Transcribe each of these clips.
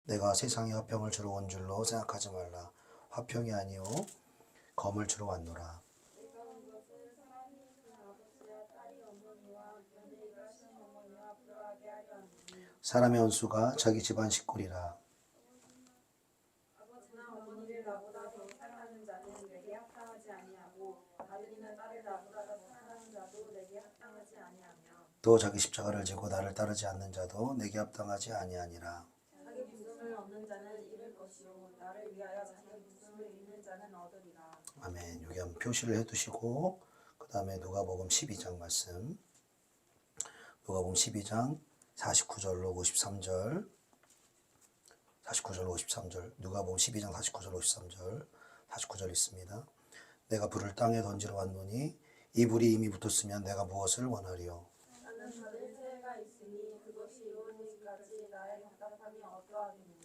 내가 세상에 화평을 주러 온 줄로 생각하지 말라. 화평이 아니요 검을 주러 왔노라. 내가 온 것은 사람이 그 아버지와 딸이 어머니와 며느리가 시어머니와 불화하게 하려 함이니 사람의 원수가 자기 집안 식구리라. 아버지나 어머니를 나보다 더 사랑하는 자는 내게 합당하지 아니하고 아들이나 딸을 나보다 더 사랑하는 자도 내게 합당하지 아니하며 또 자기 십자가를 지고 나를 따르지 않는 자도 내게 합당하지 아니하니라. 자기 목숨을 얻는 자는 잃을 것이요 나를 위하여 자기 목숨을 잃는 자는 얻으리라. 아멘. 여기 한번 표시를 해두시고 그 다음에 누가복음 12장 말씀, 누가복음 12장 49절로 53절, 49절로 53절, 누가복음 12장 49절 53절, 49절 있습니다. 내가 불을 땅에 던지러 왔노니 이 불이 이미 붙었으면 내가 무엇을 원하리요. 나는 받을 세가 있으니 그것이 이루어지기까지 나의 답답함이 어떠하겠느냐.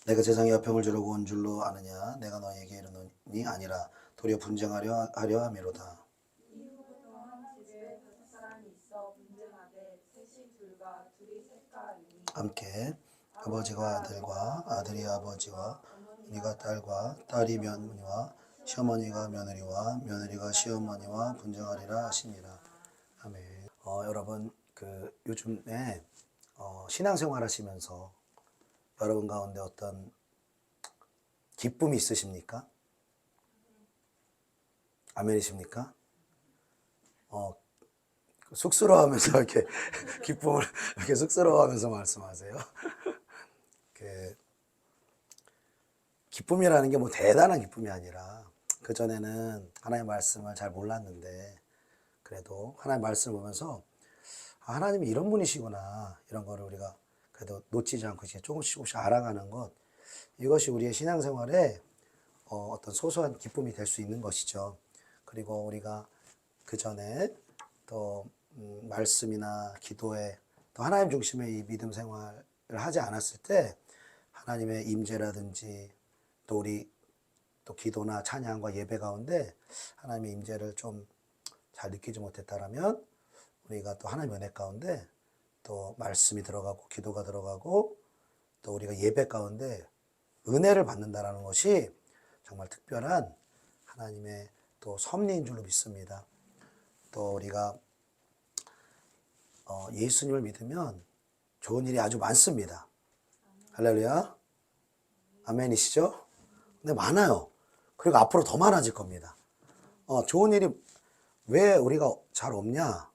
내가 세상에 화평을 주려고 온 줄로 아느냐. 내가 너에게 이르노니 아니라 도리어 분쟁하려 함이로다. 이후부터 한 집에 5사람이 있어 분쟁하되 셋이 둘과 둘이 셋과 하리니 함께 아버지가 아들과 아들이 아버지와 어머니가 딸과 딸이 며느리와 시어머니가 며느리와 며느리가 시어머니와 분쟁하리라 하시니라. 아멘. 여러분 요즘에 신앙생활 하시면서 여러분 가운데 어떤 기쁨이 있으십니까? 아멘이십니까? 쑥스러워하면서 이렇게 기쁨을 이렇게 쑥스러워하면서 말씀하세요. 기쁨이라는 게 뭐 대단한 기쁨이 아니라 그전에는 하나님의 말씀을 잘 몰랐는데 그래도 하나님의 말씀을 보면서 하나님이 이런 분이시구나 이런 거를 우리가 그래도 놓치지 않고 이제 조금씩 알아가는 것, 이것이 우리의 신앙생활에 어떤 소소한 기쁨이 될 수 있는 것이죠. 그리고 우리가 그 전에 또 말씀이나 기도에 또 하나님 중심의 이 믿음 생활을 하지 않았을 때 하나님의 임재라든지 또 우리 또 기도나 찬양과 예배 가운데 하나님의 임재를 좀 잘 느끼지 못했다라면 우리가 또 하나님의 은혜 가운데 또 말씀이 들어가고 기도가 들어가고 또 우리가 예배 가운데 은혜를 받는다라는 것이 정말 특별한 하나님의 또 섭리인 줄로 믿습니다. 또 우리가 예수님을 믿으면 좋은 일이 아주 많습니다. 할렐루야. 아멘이시죠? 근데 많아요. 그리고 앞으로 더 많아질 겁니다. 좋은 일이 왜 우리가 잘 없냐?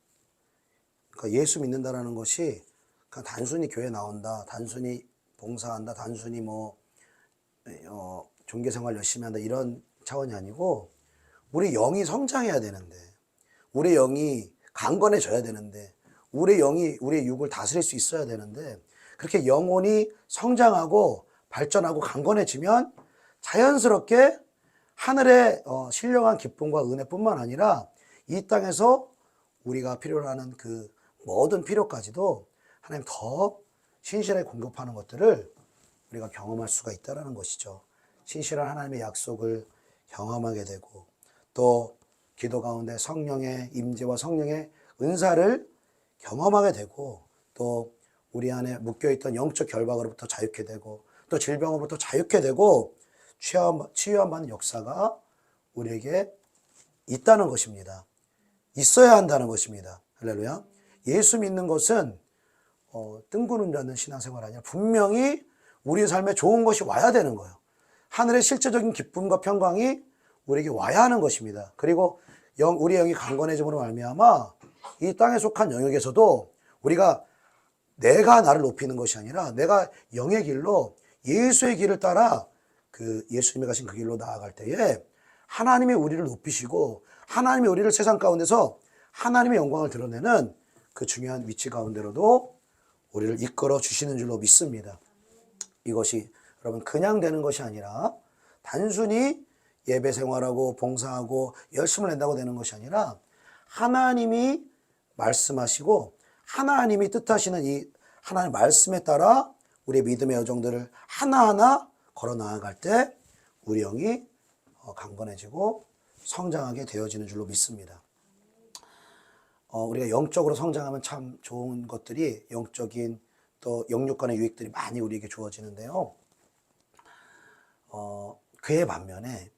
그러니까 예수 믿는다라는 것이 그냥 단순히 교회 나온다, 단순히 봉사한다, 단순히 종교생활 열심히 한다 이런 차원이 아니고 우리 영이 성장해야 되는데, 우리 영이 강건해져야 되는데, 우리 영이 우리의 육을 다스릴 수 있어야 되는데, 그렇게 영혼이 성장하고 발전하고 강건해지면 자연스럽게 하늘의 신령한 기쁨과 은혜뿐만 아니라 이 땅에서 우리가 필요로 하는 그 모든 필요까지도 하나님 더 신실하게 공급하는 것들을 우리가 경험할 수가 있다는 것이죠. 신실한 하나님의 약속을 경험하게 되고 또 기도 가운데 성령의 임재와 성령의 은사를 경험하게 되고 또 우리 안에 묶여있던 영적 결박으로부터 자유케 되고 또 질병으로부터 자유케 되고 치유함받는 역사가 우리에게 있다는 것입니다. 있어야 한다는 것입니다. 할렐루야. 예수 믿는 것은 뜬구름 신앙생활 아니라 분명히 우리 삶에 좋은 것이 와야 되는 거예요. 하늘의 실제적인 기쁨과 평강이 우리에게 와야 하는 것입니다. 그리고 우리 영이 강건해짐으로 말미암아 이 땅에 속한 영역에서도 우리가 내가 나를 높이는 것이 아니라 내가 영의 길로 예수의 길을 따라 그 예수님이 가신 그 길로 나아갈 때에 하나님이 우리를 높이시고 하나님이 우리를 세상 가운데서 하나님의 영광을 드러내는 그 중요한 위치 가운데로도 우리를 이끌어 주시는 줄로 믿습니다. 이것이 여러분 그냥 되는 것이 아니라 단순히 예배 생활하고 봉사하고 열심을 낸다고 되는 것이 아니라 하나님이 말씀하시고 하나님이 뜻하시는 이 하나님의 말씀에 따라 우리의 믿음의 여정들을 하나하나 걸어 나아갈 때 우리 영이 강건해지고 성장하게 되어지는 줄로 믿습니다. 우리가 영적으로 성장하면 참 좋은 것들이 영적인 또 영육 간의 유익들이 많이 우리에게 주어지는데요. 그의 반면에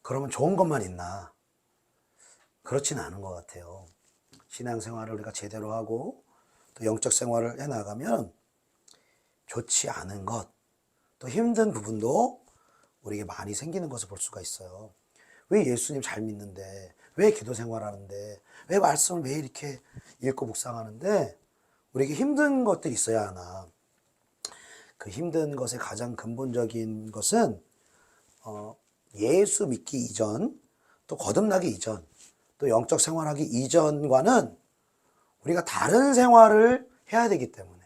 그러면 좋은 것만 있나? 그렇지는 않은 것 같아요. 신앙생활을 우리가 제대로 하고 또 영적 생활을 해나가면 좋지 않은 것, 또 힘든 부분도 우리에게 많이 생기는 것을 볼 수가 있어요. 왜 예수님 잘 믿는데, 왜 기도 생활하는데, 왜 말씀을 매일 이렇게 읽고 묵상하는데 우리에게 힘든 것들이 있어야 하나? 그 힘든 것의 가장 근본적인 것은 예수 믿기 이전, 또 거듭나기 이전, 또 영적 생활하기 이전과는 우리가 다른 생활을 해야 되기 때문에,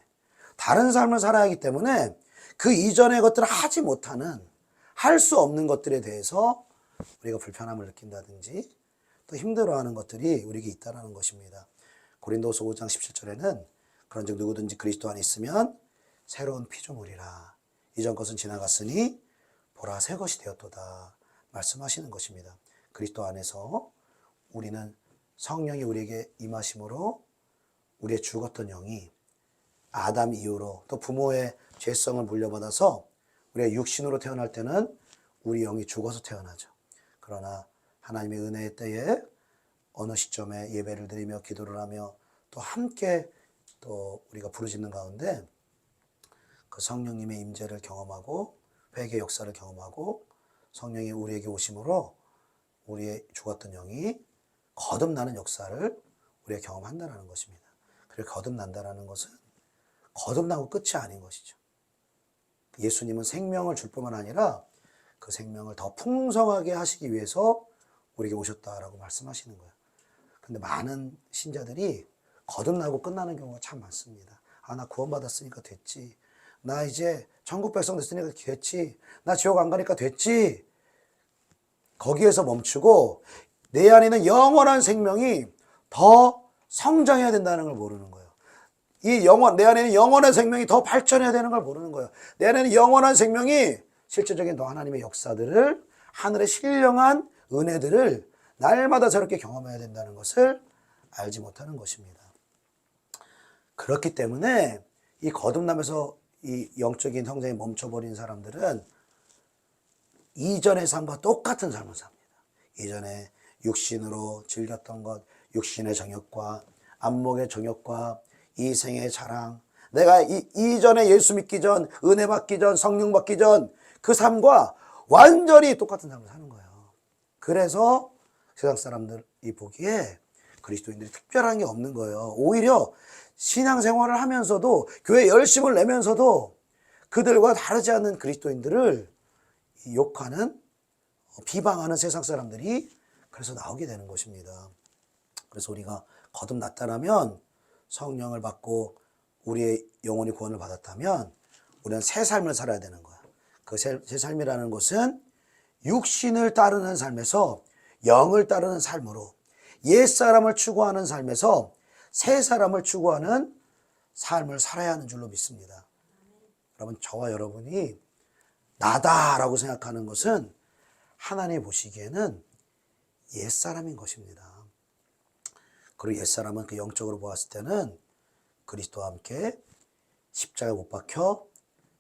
다른 삶을 살아야 하기 때문에 그 이전의 것들을 하지 못하는, 할 수 없는 것들에 대해서 우리가 불편함을 느낀다든지 또 힘들어하는 것들이 우리에게 있다는 것입니다. 고린도서 5장 17절에는 그런즉 누구든지 그리스도 안에 있으면 새로운 피조물이라 이전 것은 지나갔으니 보라 새 것이 되었도다 말씀하시는 것입니다. 그리스도 안에서 우리는 성령이 우리에게 임하심으로 우리의 죽었던 영이 아담 이후로 또 부모의 죄성을 물려받아서 우리가 육신으로 태어날 때는 우리 영이 죽어서 태어나죠. 그러나 하나님의 은혜의 때에 어느 시점에 예배를 드리며 기도를 하며 또 함께 또 우리가 부르짖는 가운데 그 성령님의 임재를 경험하고 회개 역사를 경험하고 성령이 우리에게 오심으로 우리의 죽었던 영이 거듭나는 역사를 우리가 경험한다는 것입니다. 그리고 거듭난다는 것은 거듭나고 끝이 아닌 것이죠. 예수님은 생명을 줄 뿐만 아니라 그 생명을 더 풍성하게 하시기 위해서 우리에게 오셨다라고 말씀하시는 거예요. 근데 많은 신자들이 거듭나고 끝나는 경우가 참 많습니다. 아, 나 구원받았으니까 됐지. 나 이제 천국 백성 됐으니까 됐지. 나 지옥 안 가니까 됐지. 거기에서 멈추고 내 안에는 영원한 생명이 더 성장해야 된다는 걸 모르는 거예요. 내 안에는 영원한 생명이 더 발전해야 되는 걸 모르는 거예요. 내 안에는 영원한 생명이 실제적인 또 하나님의 역사들을, 하늘의 신령한 은혜들을 날마다 저렇게 경험해야 된다는 것을 알지 못하는 것입니다. 그렇기 때문에 이 거듭나면서 이 영적인 성장이 멈춰버린 사람들은 이전의 삶과 똑같은 삶을 삽니다. 이전에 육신으로 즐겼던 것, 육신의 정욕과 안목의 정욕과 이생의 자랑, 내가 이전에 예수 믿기 전, 은혜 받기 전, 성령 받기 전 그 삶과 완전히 똑같은 삶을 사는 거예요. 그래서 세상 사람들이 보기에 그리스도인들이 특별한 게 없는 거예요. 오히려 신앙생활을 하면서도 교회 열심을 내면서도 그들과 다르지 않는 그리스도인들을 욕하는, 비방하는 세상 사람들이 그래서 나오게 되는 것입니다. 그래서 우리가 거듭났다면, 성령을 받고 우리의 영혼이 구원을 받았다면 우리는 새 삶을 살아야 되는 거야. 그 새 삶이라는 것은 육신을 따르는 삶에서 영을 따르는 삶으로, 옛사람을 추구하는 삶에서 새 사람을 추구하는 삶을 살아야 하는 줄로 믿습니다. 여러분, 저와 여러분이 나다라고 생각하는 것은 하나님 보시기에는 옛사람인 것입니다. 그리고 옛사람은 그 영적으로 보았을 때는 그리스도와 함께 십자가에 못 박혀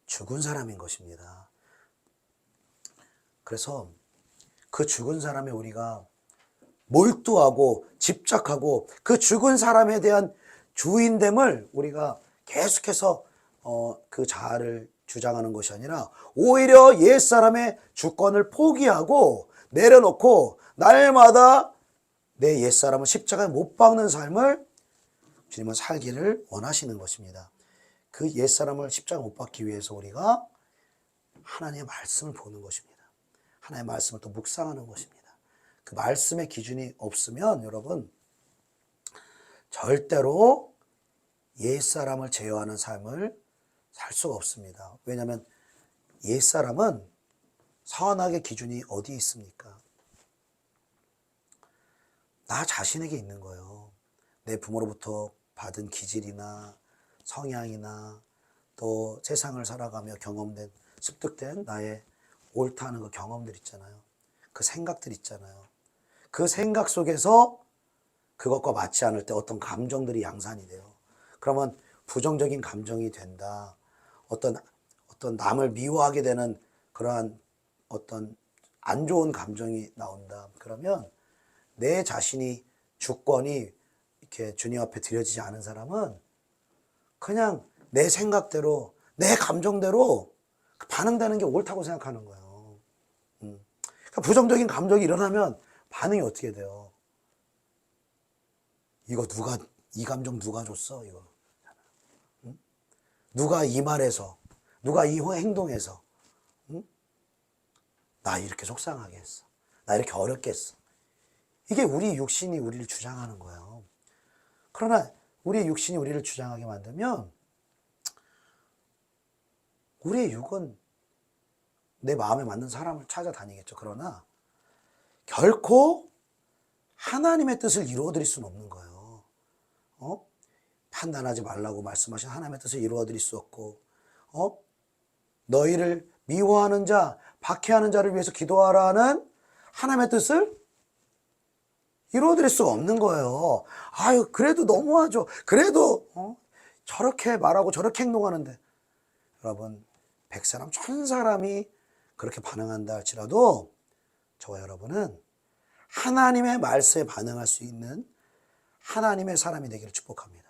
죽은 사람인 것입니다. 그래서 그 죽은 사람에 우리가 몰두하고 집착하고 그 죽은 사람에 대한 주인됨을 우리가 계속해서 그 자아를 주장하는 것이 아니라 오히려 옛사람의 주권을 포기하고 내려놓고 날마다 내 옛사람을 십자가에 못 박는 삶을 주님은 살기를 원하시는 것입니다. 그 옛사람을 십자가에 못 박기 위해서 우리가 하나님의 말씀을 보는 것입니다. 하나님의 말씀을 또 묵상하는 것입니다. 그 말씀의 기준이 없으면 여러분 절대로 옛사람을 제어하는 삶을 살 수가 없습니다. 왜냐하면 옛사람은 선악의 기준이 어디 있습니까? 나 자신에게 있는 거예요. 내 부모로부터 받은 기질이나 성향이나 또 세상을 살아가며 경험된, 습득된 나의 옳다는 그 경험들 있잖아요. 그 생각들 있잖아요. 그 생각 속에서 그것과 맞지 않을 때 어떤 감정들이 양산이 돼요. 그러면 부정적인 감정이 된다. 어떤 어떤 남을 미워하게 되는 그러한 어떤 안 좋은 감정이 나온다. 그러면 내 자신이 주권이 이렇게 주님 앞에 드려지지 않은 사람은 그냥 내 생각대로, 내 감정대로 반응되는 게 옳다고 생각하는 거예요. 그러니까 부정적인 감정이 일어나면 반응이 어떻게 돼요? 이 감정 누가 줬어? 이거. 누가 이 말해서, 누가 이 행동해서, 나 이렇게 속상하게 했어. 나 이렇게 어렵게 했어. 이게 우리 육신이 우리를 주장하는 거예요. 그러나 우리 육신이 우리를 주장하게 만들면 우리의 육은 내 마음에 맞는 사람을 찾아다니겠죠. 그러나 결코 하나님의 뜻을 이루어드릴 수는 없는 거예요. 판단하지 말라고 말씀하신 하나님의 뜻을 이루어드릴 수 없고, 너희를 미워하는 자, 박해하는 자를 위해서 기도하라는 하나님의 뜻을 이루어드릴 수가 없는 거예요. 아유, 그래도 너무하죠. 그래도 저렇게 말하고 저렇게 행동하는데, 여러분, 100사람 1000사람이 그렇게 반응한다 할지라도 저와 여러분은 하나님의 말씀에 반응할 수 있는 하나님의 사람이 되기를 축복합니다.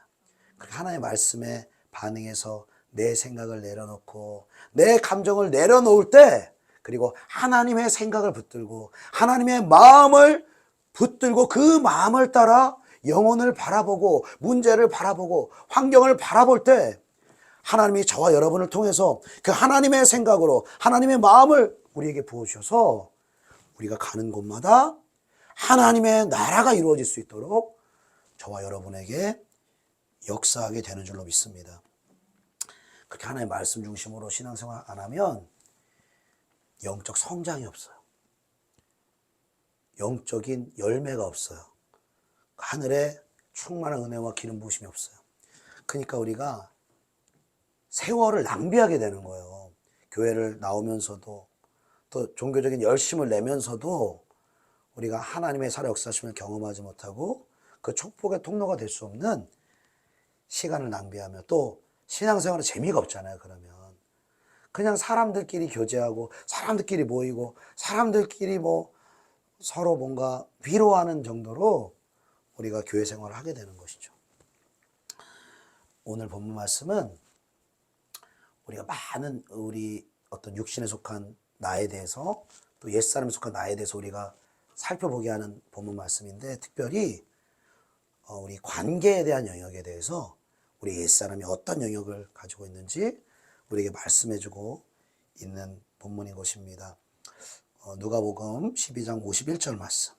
그렇게 하나님의 말씀에 반응해서 내 생각을 내려놓고 내 감정을 내려놓을 때, 그리고 하나님의 생각을 붙들고 하나님의 마음을 붙들고 그 마음을 따라 영혼을 바라보고 문제를 바라보고 환경을 바라볼 때, 하나님이 저와 여러분을 통해서 그 하나님의 생각으로 하나님의 마음을 우리에게 부어주셔서 우리가 가는 곳마다 하나님의 나라가 이루어질 수 있도록 저와 여러분에게 역사하게 되는 줄로 믿습니다. 그렇게 하나님의 말씀 중심으로 신앙생활 안 하면 영적 성장이 없어요. 영적인 열매가 없어요. 하늘에 충만한 은혜와 기름 부으심이 없어요. 그러니까 우리가 세월을 낭비하게 되는 거예요. 교회를 나오면서도 또 종교적인 열심을 내면서도 우리가 하나님의 살아 역사심을 경험하지 못하고 그 축복의 통로가 될 수 없는 시간을 낭비하며, 또 신앙생활에 재미가 없잖아요. 그러면 그냥 사람들끼리 교제하고 사람들끼리 모이고 사람들끼리 뭐 서로 뭔가 위로하는 정도로 우리가 교회 생활을 하게 되는 것이죠. 오늘 본문 말씀은 우리가 많은 우리 어떤 육신에 속한 나에 대해서, 또 옛사람에 속한 나에 대해서 우리가 살펴보게 하는 본문 말씀인데, 특별히 우리 관계에 대한 영역에 대해서 우리 옛사람이 어떤 영역을 가지고 있는지 우리에게 말씀해주고 있는 본문인 것입니다. 누가복음 12장 51절 말씀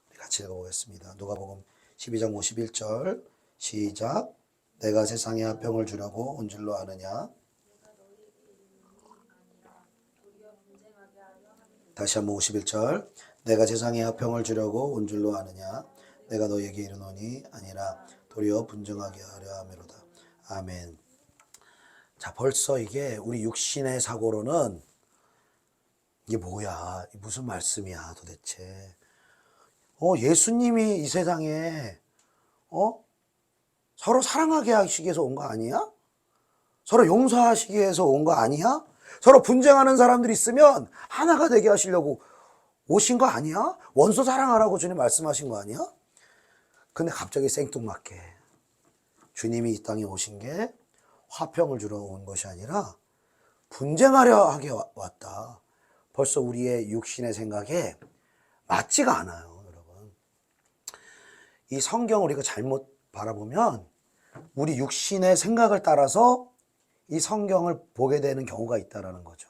우리 같이 읽어보겠습니다. 누가복음 12장 51절 시작. 내가 세상에 화평을 주려고 온 줄로 아느냐. 다시 한번 51절. 내가 세상에 화평을 주려고 온 줄로 아느냐. 내가 너에게 이르노니 아니라 도리어 분쟁하게 하려 함이로다. 아멘. 자, 벌써 이게 우리 육신의 사고로는 이게 뭐야? 무슨 말씀이야 도대체? 예수님이 이 세상에 서로 사랑하게 하시기 위해서 온 거 아니야? 서로 용서하시기 위해서 온 거 아니야? 서로 분쟁하는 사람들이 있으면 하나가 되게 하시려고 오신 거 아니야? 원수 사랑하라고 주님 말씀하신 거 아니야? 근데 갑자기 생뚱맞게 주님이 이 땅에 오신 게 화평을 주러 온 것이 아니라 분쟁하려 하게 왔다. 벌써 우리의 육신의 생각에 맞지가 않아요, 여러분. 이 성경을 우리가 잘못 바라보면 우리 육신의 생각을 따라서 이 성경을 보게 되는 경우가 있다는 거죠.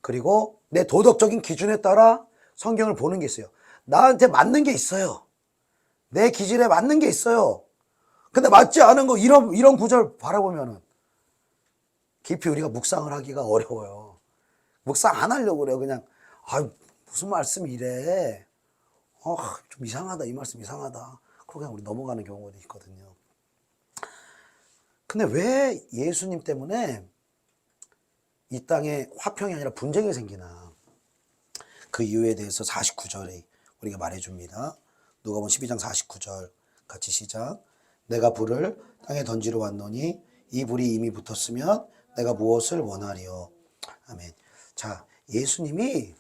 그리고 내 도덕적인 기준에 따라 성경을 보는 게 있어요. 나한테 맞는 게 있어요. 내 기질에 맞는 게 있어요. 근데 맞지 않은 거, 이런 구절 바라보면은 깊이 우리가 묵상을 하기가 어려워요. 묵상 안 하려고 그래요. 그냥, 무슨 말씀이 이래. 좀 이상하다. 이 말씀 이상하다. 그러고 그냥 우리 넘어가는 경우가 있거든요. 근데 왜 예수님 때문에 이 땅에 화평이 아니라 분쟁이 생기나? 그 이유에 대해서 49절에 우리가 말해줍니다. 누가복음 12장 49절 같이 시작. 내가 불을 땅에 던지러 왔노니 이 불이 이미 붙었으면 내가 무엇을 원하리요? 아멘. 자, 예수님이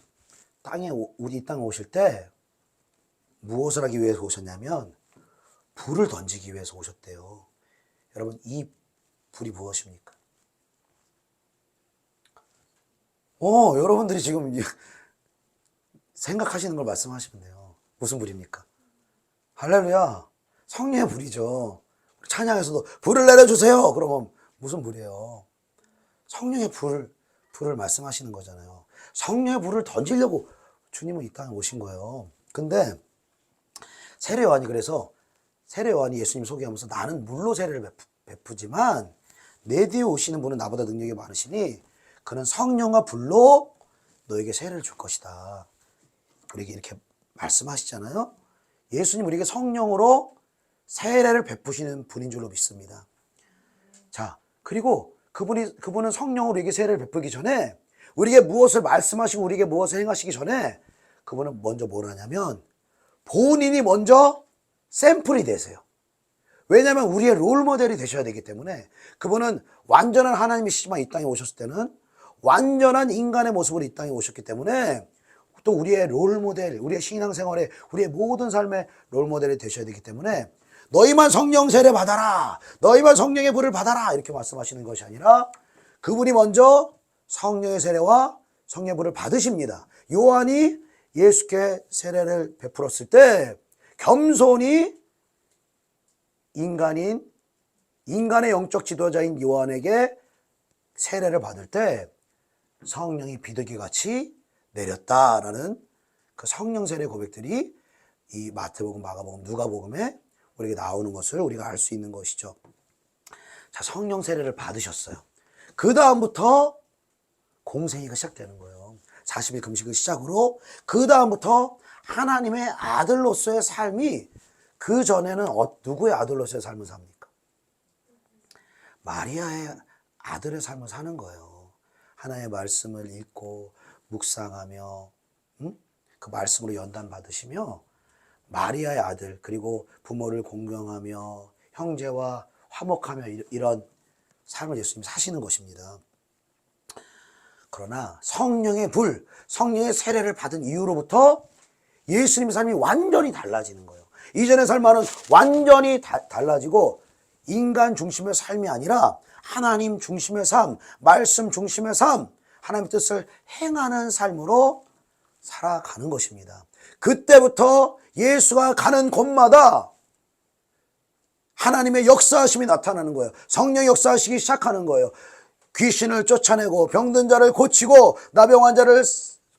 우리 땅에 오실 때 무엇을 하기 위해서 오셨냐면 불을 던지기 위해서 오셨대요. 여러분, 이 불이 무엇입니까? 여러분들이 지금 생각하시는 걸 말씀하시면 돼요. 무슨 불입니까? 할렐루야. 성령의 불이죠. 찬양에서도 불을 내려주세요. 그러면 무슨 불이에요? 성령의 불을 말씀하시는 거잖아요. 성령의 불을 던지려고 주님은 이 땅에 오신 거예요. 근데 세례 요한이 예수님 소개하면서 나는 물로 세례를 베푸지만 내 뒤에 오시는 분은 나보다 능력이 많으시니 그는 성령과 불로 너에게 세례를 줄 것이다. 우리에게 이렇게 말씀하시잖아요. 예수님 우리에게 성령으로 세례를 베푸시는 분인 줄로 믿습니다. 자, 그리고 그분은 성령으로 우리에게 세례를 베푸기 전에 우리에게 무엇을 말씀하시고 우리에게 무엇을 행하시기 전에 그분은 먼저 뭘 하냐면 본인이 먼저 샘플이 되세요. 왜냐하면 우리의 롤모델이 되셔야 되기 때문에 그분은 완전한 하나님이시지만 이 땅에 오셨을 때는 완전한 인간의 모습으로 이 땅에 오셨기 때문에 또 우리의 롤모델, 우리의 신앙생활에 우리의 모든 삶의 롤모델이 되셔야 되기 때문에 너희만 성령 세례 받아라, 너희만 성령의 불을 받아라 이렇게 말씀하시는 것이 아니라 그분이 먼저 성령의 세례와 성령의 불을 받으십니다. 요한이 예수께 세례를 베풀었을 때 겸손히 인간의 영적 지도자인 요한에게 세례를 받을 때 성령이 비둘기같이 내렸다라는 그 성령 세례 고백들이 이 마태복음, 마가복음, 누가복음에 우리에게 나오는 것을 우리가 알 수 있는 것이죠. 자, 성령 세례를 받으셨어요. 그 다음부터 공생애가 시작되는 거예요. 40일 금식을 시작으로 그 다음부터 하나님의 아들로서의 삶이 그 전에는 누구의 아들로서의 삶을 삽니까? 마리아의 아들의 삶을 사는 거예요. 하나님의 말씀을 읽고 묵상하며 그 말씀으로 연단 받으시며 마리아의 아들 그리고 부모를 공경하며 형제와 화목하며 이런 삶을 예수님이 사시는 것입니다. 그러나 성령의 불, 성령의 세례를 받은 이후로부터 예수님의 삶이 완전히 달라지는 거예요. 이전의 삶과는 완전히 달라지고 인간 중심의 삶이 아니라 하나님 중심의 삶, 말씀 중심의 삶, 하나님의 뜻을 행하는 삶으로 살아가는 것입니다. 그때부터 예수가 가는 곳마다 하나님의 역사하심이 나타나는 거예요. 성령의 역사하시기 시작하는 거예요. 귀신을 쫓아내고 병든 자를 고치고 나병 환자를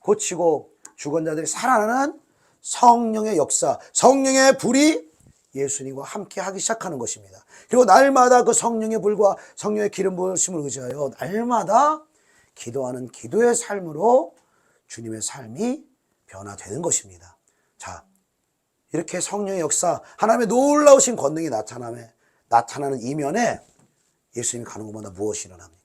고치고 죽은 자들이 살아나는 성령의 역사, 성령의 불이 예수님과 함께 하기 시작하는 것입니다. 그리고 날마다 그 성령의 불과 성령의 기름 부으심을 의지하여 날마다 기도하는 기도의 삶으로 주님의 삶이 변화되는 것입니다. 자, 이렇게 성령의 역사, 하나님의 놀라우신 권능이 나타나는 이면에 예수님이 가는 곳마다 무엇이 일어납니까?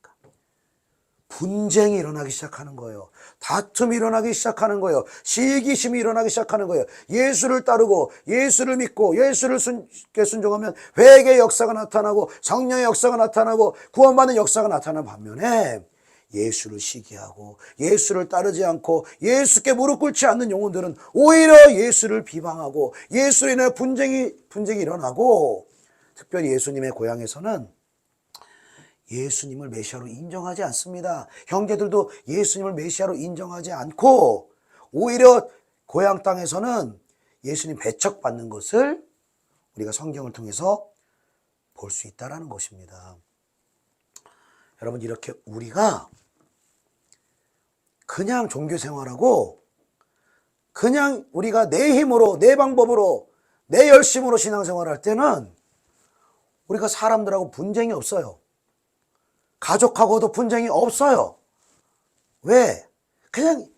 분쟁이 일어나기 시작하는 거예요. 다툼이 일어나기 시작하는 거예요. 시기심이 일어나기 시작하는 거예요. 예수를 따르고 예수를 믿고 예수를 순종하면 회개의 역사가 나타나고 성령의 역사가 나타나고 구원받는 역사가 나타나는 반면에 예수를 시기하고 예수를 따르지 않고 예수께 무릎 꿇지 않는 영혼들은 오히려 예수를 비방하고 예수로 인해 분쟁이 일어나고 특별히 예수님의 고향에서는 예수님을 메시아로 인정하지 않습니다. 형제들도 예수님을 메시아로 인정하지 않고 오히려 고향 땅에서는 예수님 배척받는 것을 우리가 성경을 통해서 볼 수 있다는 것입니다. 여러분, 이렇게 우리가 그냥 종교 생활하고 그냥 우리가 내 힘으로 내 방법으로 내 열심으로 신앙생활할 때는 우리가 사람들하고 분쟁이 없어요. 가족하고도 분쟁이 없어요. 왜? 그냥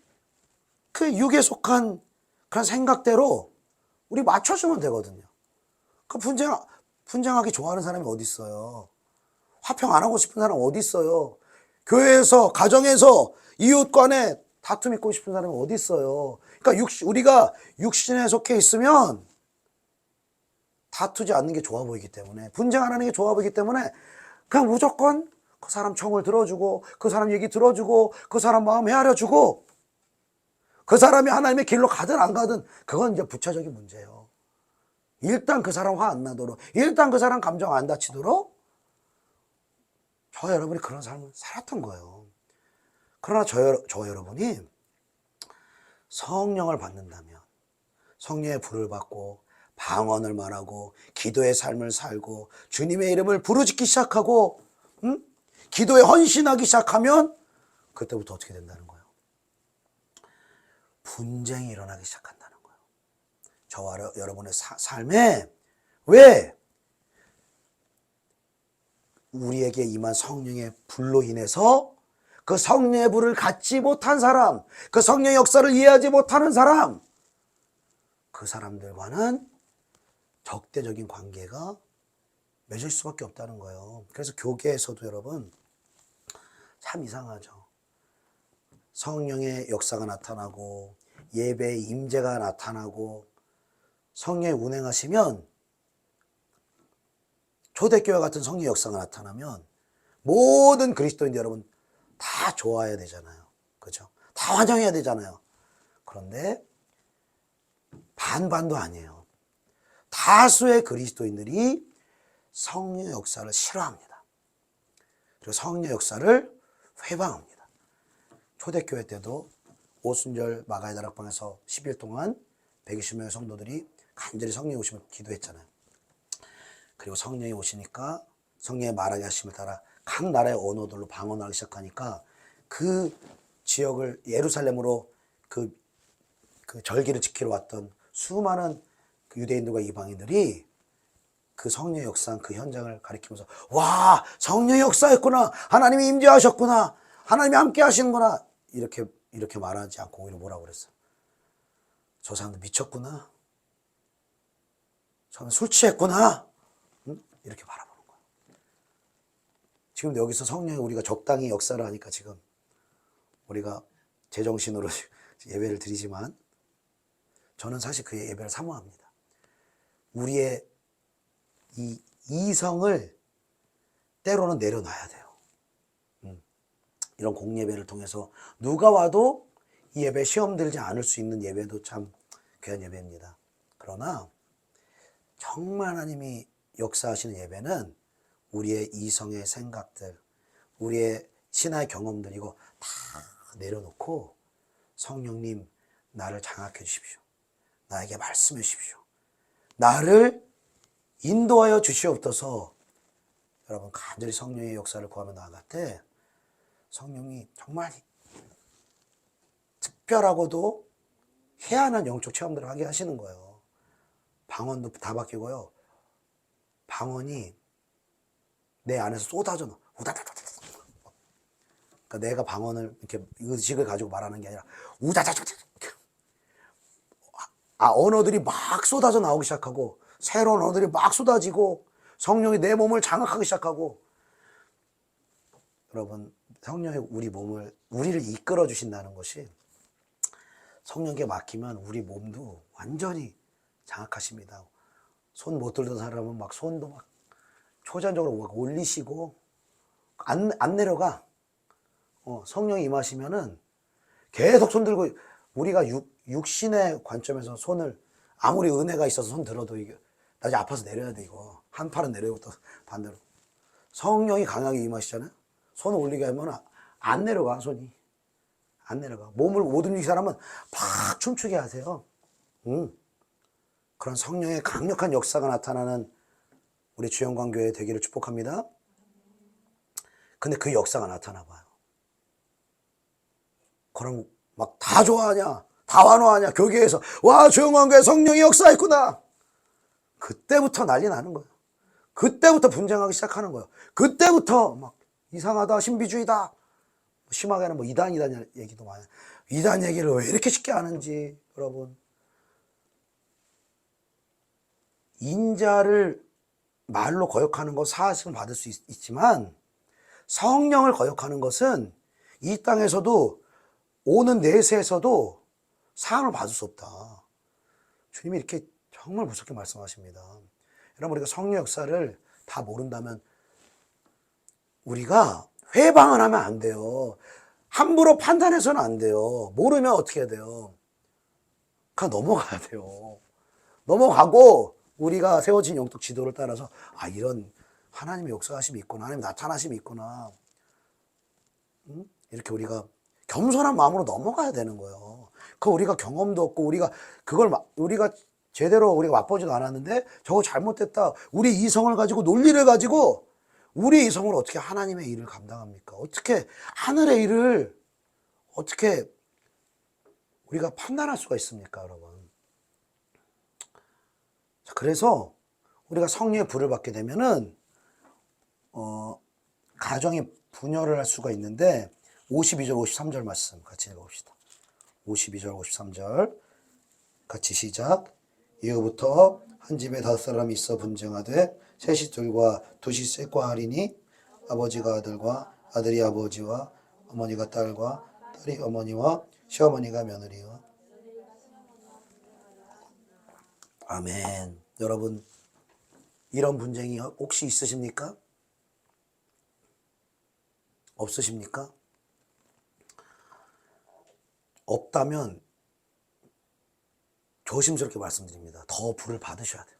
그 육에 속한 그런 생각대로 우리 맞춰주면 되거든요. 그 분쟁하기 좋아하는 사람이 어디 있어요? 화평 안 하고 싶은 사람 어디 있어요? 교회에서, 가정에서, 이웃 간에 다툼 있고 싶은 사람이 어디 있어요? 그러니까 우리가 육신에 속해 있으면 다투지 않는 게 좋아 보이기 때문에, 분쟁 안 하는 게 좋아 보이기 때문에 그냥 무조건 그 사람 청을 들어주고 그 사람 얘기 들어주고 그 사람 마음 헤아려주고 그 사람이 하나님의 길로 가든 안 가든 그건 이제 부차적인 문제예요. 일단 그 사람 화 안 나도록, 일단 그 사람 감정 안 다치도록 저 여러분이 그런 삶을 살았던 거예요. 그러나 저 여러분이 성령을 받는다면, 성령의 불을 받고 방언을 말하고 기도의 삶을 살고 주님의 이름을 부르짖기 시작하고 기도에 헌신하기 시작하면 그때부터 어떻게 된다는 거예요? 분쟁이 일어나기 시작한다는 거예요. 저와 여러분의 삶에 왜? 우리에게 임한 성령의 불로 인해서 그 성령의 불을 갖지 못한 사람, 그 성령의 역사를 이해하지 못하는 사람, 그 사람들과는 적대적인 관계가 맺을 수밖에 없다는 거예요. 그래서 교계에서도 여러분 참 이상하죠. 성령의 역사가 나타나고 예배의 임재가 나타나고 성령이 운행하시면, 초대교회 같은 성령의 역사가 나타나면 모든 그리스도인 여러분 다 좋아해야 되잖아요. 그죠? 다 환영해야 되잖아요. 그런데 반반도 아니에요. 다수의 그리스도인들이 성령의 역사를 싫어합니다. 그리고 성령의 역사를 회방합니다. 초대교회 때도 오순절 마가의 다락방에서 10일 동안 120명의 성도들이 간절히 성령이 오시면 기도했잖아요. 그리고 성령이 오시니까 성령의 말하게 하심을 따라 각 나라의 언어들로 방언하기 시작하니까 그 지역을 예루살렘으로 그 절기를 지키러 왔던 수많은 그 유대인들과 이방인들이 그 성령의 역사한 그 현장을 가리키면서 와, 성령의 역사였구나, 하나님이 임재하셨구나, 하나님이 함께 하시는구나, 이렇게 말하지 않고 오히려 뭐라고 그랬어요? 저 사람들 미쳤구나, 저는 술 취했구나, 이렇게 바라보는 거예요. 지금 여기서 성령이 우리가 적당히 역사를 하니까 지금 우리가 제정신으로 예배를 드리지만 저는 사실 그 예배를 사모합니다. 우리의 이 이성을 때로는 내려놔야 돼요. 이런 공예배를 통해서 누가 와도 이 예배 시험 들지 않을 수 있는 예배도 참 귀한 예배입니다. 그러나 정말 하나님이 역사하시는 예배는 우리의 이성의 생각들, 우리의 신화의 경험들, 이거 다 내려놓고 성령님 나를 장악해 주십시오. 나에게 말씀해 주십시오. 나를 인도하여 주시옵소서. 여러분 간절히 성령의 역사를 구하며 나아갈 때 성령이 정말 특별하고도 희한한 영적 체험들을 하게 하시는 거예요. 방언도 다 바뀌고요. 방언이 내 안에서 쏟아져 나와. 우다다다다. 그러니까 내가 방언을 이렇게 의식을 가지고 말하는 게 아니라 우다다다다. 언어들이 막 쏟아져 나오기 시작하고 새로운 언어들이 막 쏟아지고 성령이 내 몸을 장악하기 시작하고, 여러분 성령이 우리를 이끌어 주신다는 것이, 성령께 맡기면 우리 몸도 완전히 장악하십니다. 손 못 들던 사람은 막 손도 막 초자연적으로 막 올리시고 안 내려가. 성령이 임하시면은 계속 손 들고, 우리가 육신의 관점에서 손을 아무리 은혜가 있어서 손 들어도 이게 나중에 아파서 내려야 돼. 이거 한 팔은 내려고 또 반대로. 성령이 강하게 임하시잖아요. 손을 올리게 하면 안 내려가. 손이 안 내려가. 몸을 못 움직이는 사람은 팍 춤추게 하세요. 그런 성령의 강력한 역사가 나타나는 우리 주영광교회 되기를 축복합니다. 근데 그 역사가 나타나 봐요. 그럼 막 다 좋아하냐, 다 환호하냐, 교계에서 와, 주영광교회 성령의 역사했구나. 그때부터 난리 나는 거예요. 그때부터 분쟁하기 시작하는 거예요. 그때부터 막 이상하다, 신비주의다, 심하게는 뭐 이단 얘기도 많아요. 이단 얘기를 왜 이렇게 쉽게 하는지. 여러분, 인자를 말로 거역하는 것 사실은 받을 수 있지만 성령을 거역하는 것은 이 땅에서도 오는 내세에서도 사함을 받을 수 없다. 주님이 이렇게 정말 무섭게 말씀하십니다. 여러분, 우리가 성령 역사를 다 모른다면 우리가 회방을 하면 안 돼요. 함부로 판단해서는 안 돼요. 모르면 어떻게 해야 돼요? 그냥 넘어가야 돼요. 넘어가고 우리가 세워진 영적 지도를 따라서 아, 이런 하나님의 역사하심이 있구나, 하나님의 나타나심이 있구나, 이렇게 우리가 겸손한 마음으로 넘어가야 되는 거예요. 그 우리가 경험도 없고 우리가 제대로 우리가 맛보지도 않았는데 저거 잘못됐다, 우리 이성을 가지고 논리를 가지고 우리 이성으로 어떻게 하나님의 일을 감당합니까? 어떻게 하늘의 일을 어떻게 우리가 판단할 수가 있습니까, 여러분? 자, 그래서 우리가 성령의 불을 받게 되면은 가정이 분열을 할 수가 있는데 52절 53절 말씀 같이 읽어봅시다. 52절 53절 같이 시작. 이후부터 한 집에 5사람이 있어 분쟁하되 셋이 둘과 둘이 셋과 하리니 아버지가 아들과 아들이 아버지와 어머니가 딸과 딸이 어머니와 시어머니가 며느리와. 아멘. 여러분, 이런 분쟁이 혹시 있으십니까? 없으십니까? 없다면 조심스럽게 말씀드립니다. 더 불을 받으셔야 돼요.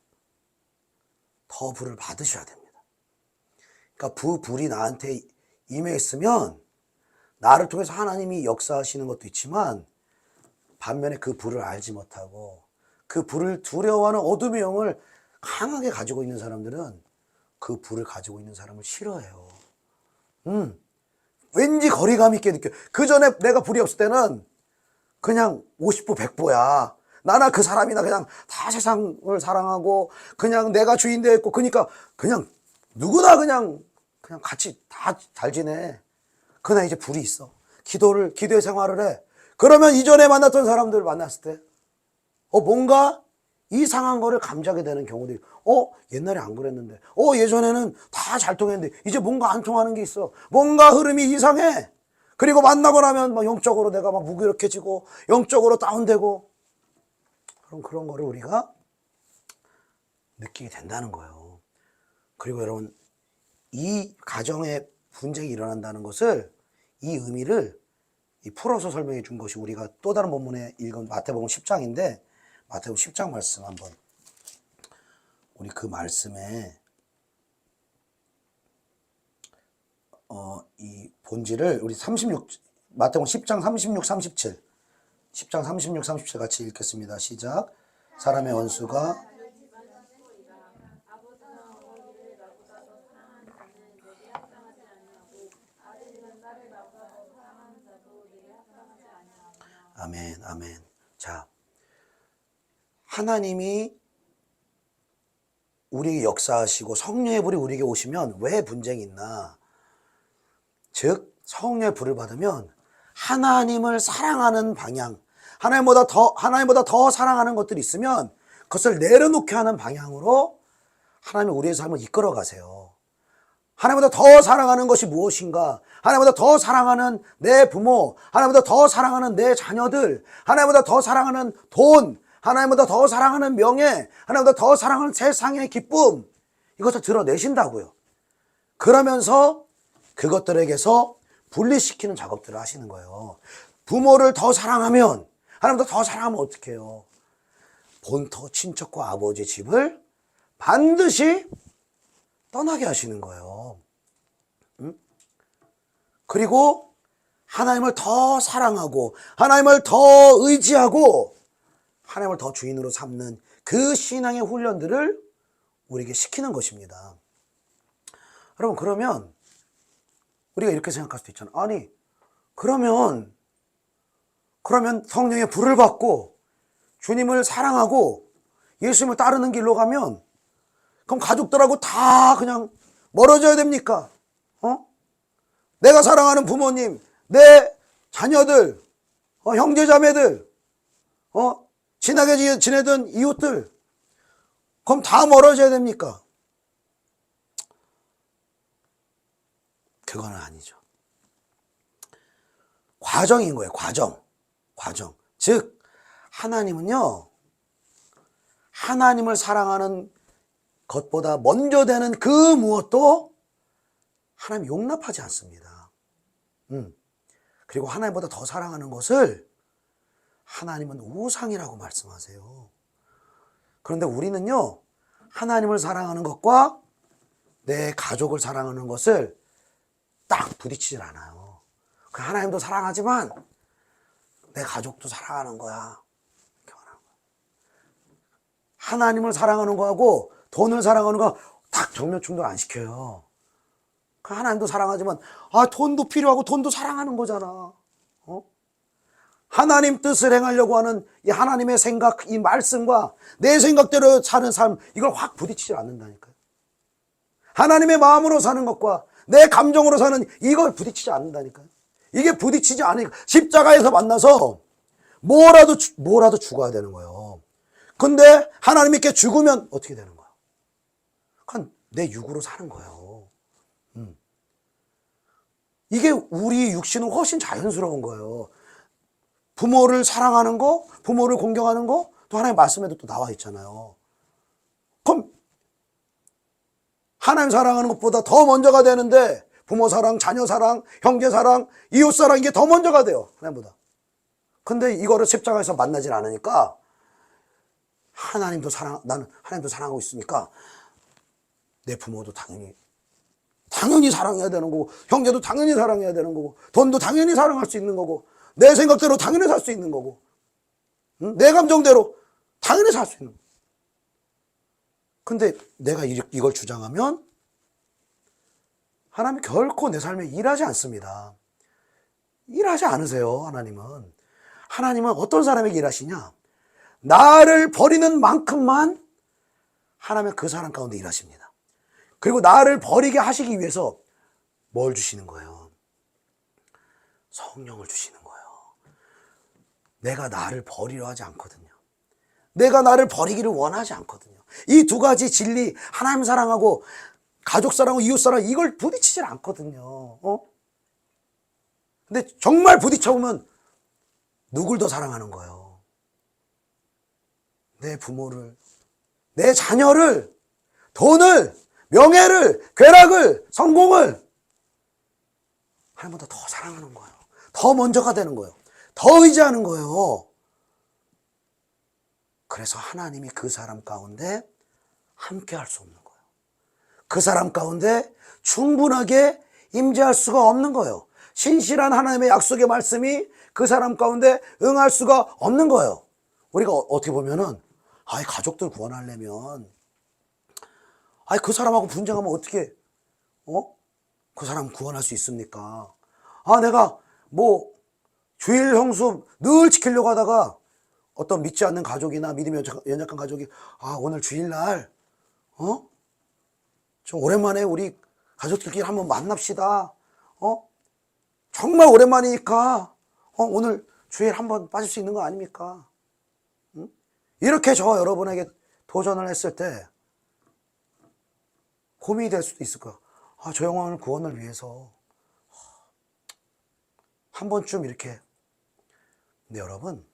더 불을 받으셔야 됩니다. 그러니까 불이 나한테 임했으면 나를 통해서 하나님이 역사하시는 것도 있지만 반면에 그 불을 알지 못하고 그 불을 두려워하는 어둠의 영을 강하게 가지고 있는 사람들은 그 불을 가지고 있는 사람을 싫어해요. 왠지 거리감 있게 느껴요. 그 전에 내가 불이 없을 때는 그냥 50보 100보야. 나나 그 사람이나 그냥 다 세상을 사랑하고 그냥 내가 주인 되어 있고, 그러니까 그냥 누구나 그냥 같이 다 잘 지내. 그러나 이제 불이 있어. 기도의 생활을 해. 그러면 이전에 만났던 사람들 만났을 때 뭔가 이상한 거를 감지하게 되는 경우들이, 옛날에 안 그랬는데, 예전에는 다 잘 통했는데 이제 뭔가 안 통하는 게 있어. 뭔가 흐름이 이상해. 그리고 만나고 나면 막 영적으로 내가 막 무기력해지고 영적으로 다운되고, 그럼 그런 거를 우리가 느끼게 된다는 거예요. 그리고 여러분, 이 가정에 분쟁이 일어난다는 것을, 이 의미를 풀어서 설명해 준 것이 우리가 또 다른 본문에 읽은 마태복음 10장인데 마태복음 10장 말씀 한번, 우리 그 말씀에 이 본질을 우리 마태복음 10장 36, 37 10장 36, 37 같이 읽겠습니다. 시작. 사람의 원수가 아멘, 아멘. 자, 하나님이 우리에게 역사하시고 성령의 불이 우리에게 오시면 왜 분쟁이 있나? 즉, 성령의 불을 받으면 하나님을 사랑하는 방향, 하나님보다 더 사랑하는 것들이 있으면 그것을 내려놓게 하는 방향으로 하나님이 우리의 삶을 이끌어 가세요. 하나님보다 더 사랑하는 것이 무엇인가? 하나님보다 더 사랑하는 내 부모, 하나님보다 더 사랑하는 내 자녀들, 하나님보다 더 사랑하는 돈, 하나님보다 더 사랑하는 명예, 하나님보다 더 사랑하는 세상의 기쁨, 이것을 드러내신다고요. 그러면서 그것들에게서 분리시키는 작업들을 하시는 거예요. 부모를 더 사랑하면, 하나님보다 더 사랑하면 어떻게 해요? 본토 친척과 아버지의 집을 반드시 떠나게 하시는 거예요. 그리고 하나님을 더 사랑하고 하나님을 더 의지하고 하나님을 더 주인으로 삼는 그 신앙의 훈련들을 우리에게 시키는 것입니다. 여러분, 그러면 우리가 이렇게 생각할 수도 있잖아요. 아니, 그러면 성령의 불을 받고 주님을 사랑하고 예수님을 따르는 길로 가면 그럼 가족들하고 다 그냥 멀어져야 됩니까? 내가 사랑하는 부모님, 내 자녀들, 형제 자매들, 친하게 지내던 이웃들, 그럼 다 멀어져야 됩니까? 그건 아니죠. 과정인 거예요. 과정. 즉, 하나님은요, 하나님을 사랑하는 것보다 먼저 되는 그 무엇도 하나님 용납하지 않습니다. 그리고 하나님보다 더 사랑하는 것을 하나님은 우상이라고 말씀하세요. 그런데 우리는요, 하나님을 사랑하는 것과 내 가족을 사랑하는 것을 딱 부딪히질 않아요. 하나님도 사랑하지만 내 가족도 사랑하는 거야. 하나님을 사랑하는 거하고 돈을 사랑하는 거 딱 정면 충돌 안 시켜요. 하나님도 사랑하지만 돈도 필요하고 돈도 사랑하는 거잖아. 하나님 뜻을 행하려고 하는 이 하나님의 생각, 이 말씀과 내 생각대로 사는 삶, 이걸 확 부딪히지 않는다니까요. 하나님의 마음으로 사는 것과 내 감정으로 사는 이걸 부딪히지 않는다니까요. 이게 부딪히지 않으니까 십자가에서 만나서 뭐라도 죽어야 되는 거예요. 근데 하나님 있게 죽으면 어떻게 되는 거야? 그건 내 육으로 사는 거예요. 이게 우리 육신은 훨씬 자연스러운 거예요. 부모를 사랑하는 거, 부모를 공경하는 거, 또 하나님 말씀에도 또 나와 있잖아요. 그럼 하나님 사랑하는 것보다 더 먼저가 되는데 부모 사랑, 자녀 사랑, 형제 사랑, 이웃 사랑 이게 더 먼저가 돼요. 하나님보다. 근데 이거를 십자가에서 만나질 않으니까 나는 하나님도 사랑하고 있으니까 내 부모도 당연히 사랑해야 되는 거고, 형제도 당연히 사랑해야 되는 거고, 돈도 당연히 사랑할 수 있는 거고, 내 생각대로 당연히 살 수 있는 거고, 내 감정대로 당연히 살 수 있는 거고. 근데 내가 이걸 주장하면 하나님이 결코 내 삶에 일하지 않습니다. 일하지 않으세요. 하나님은 어떤 사람에게 일하시냐? 나를 버리는 만큼만 하나님은 그 사람 가운데 일하십니다. 그리고 나를 버리게 하시기 위해서 뭘 주시는 거예요? 성령을 주시는 거예요. 내가 나를 버리려 하지 않거든요. 내가 나를 버리기를 원하지 않거든요. 이 두 가지 진리, 하나님 사랑하고 가족 사랑하고 이웃 사랑, 이걸 부딪히질 않거든요. 근데 정말 부딪혀보면 누굴 더 사랑하는 거예요? 내 부모를, 내 자녀를, 돈을, 명예를, 괴락을, 성공을 하나님보다 더 사랑하는 거예요. 더 먼저가 되는 거예요. 더 의지하는 거예요. 그래서 하나님이 그 사람 가운데 함께 할 수 없는 거예요. 그 사람 가운데 충분하게 임재할 수가 없는 거예요. 신실한 하나님의 약속의 말씀이 그 사람 가운데 응할 수가 없는 거예요. 우리가 어떻게 보면은 가족들 구원하려면 그 사람하고 분쟁하면 어떻게 그 사람 구원할 수 있습니까? 내가 주일 형수 늘 지키려고 하다가 어떤 믿지 않는 가족이나 믿음이 연약한 가족이 오늘 주일날 좀 오랜만에 우리 가족들끼리 한번 만납시다. 정말 오랜만이니까 오늘 주일 한번 빠질 수 있는 거 아닙니까? 이렇게 여러분에게 도전을 했을 때 고민이 될 수도 있을 거야. 저 영혼의 구원을 위해서 한 번쯤 이렇게. 근데 여러분,